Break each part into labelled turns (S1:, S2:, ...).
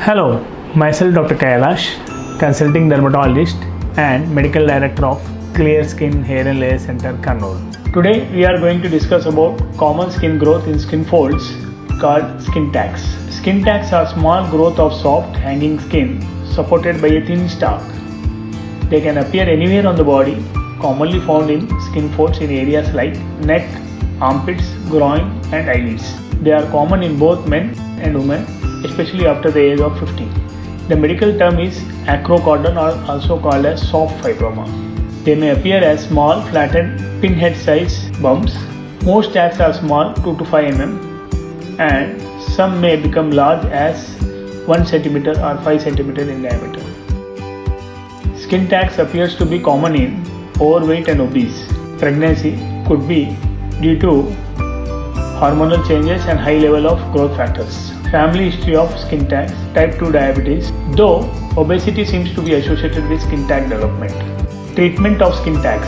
S1: Hello, myself Dr. Kailash, consulting dermatologist and medical director of Clear Skin Hair and Laser Center, Kannur. Today we are going to discuss about common skin growth in skin folds called skin tags. Skin tags are small growth of soft hanging skin supported by a thin stalk. They can appear anywhere on the body, commonly found in skin folds in areas like neck, armpits, groin and eyelids. They are common in both men and women, especially after the age of 50. The medical term is acrocordon, or also called as soft fibroma. They may appear as small, flattened, pinhead size bumps. Most tags are small, 2 to 5 mm, and some may become large as 1 cm or 5 cm in diameter. Skin tags appears to be common in overweight and obese. Pregnancy could be due to hormonal changes and high level of growth factors. Family history of skin tags, type 2 diabetes, though obesity seems to be associated with skin tag development. Treatment of skin tags.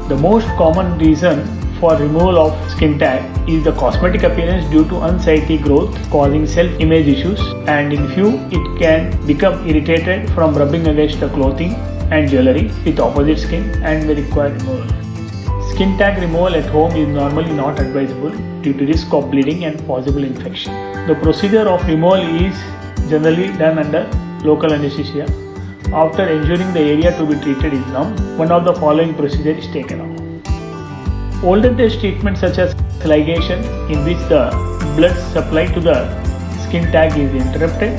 S1: The most common reason for removal of skin tag is the cosmetic appearance due to unsightly growth causing self-image issues, and in few it can become irritated from rubbing against the clothing and jewelry with opposite skin and may require removal. Skin tag removal at home is normally not advisable due to risk of bleeding and possible infection. The procedure of removal is generally done under local anesthesia. After ensuring the area to be treated is numb, one of the following procedure is taken off. Older days treatment such as ligation, in which the blood supply to the skin tag is interrupted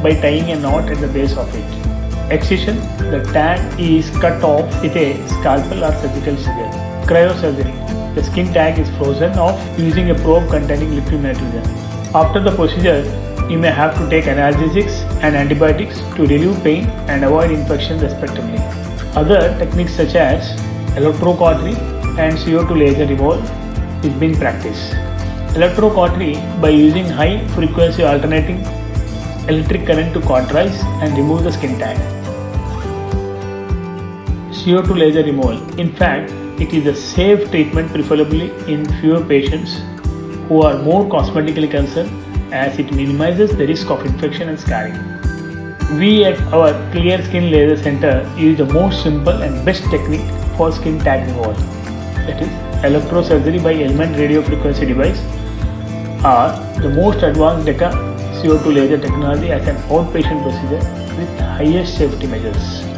S1: by tying a knot at the base of it. Excision, the tag is cut off with a scalpel or surgical scissor. Cryosurgery, the skin tag is frozen off using a probe containing liquid nitrogen. After the procedure, you may have to take analgesics and antibiotics to relieve pain and avoid infection respectively. Other techniques such as electrocautery and CO2 laser removal is being practiced. Electrocautery, by using high frequency alternating electric current to cauterize and remove the skin tag. CO2 laser removal. In fact, it is a safe treatment, preferably in fewer patients who are more cosmetically concerned, as it minimizes the risk of infection and scarring. We at our Clear Skin Laser Center use the most simple and best technique for skin tag removal, that is electrosurgery by element radiofrequency device, or the most advanced DECA CO2 laser technology as an outpatient procedure with highest safety measures.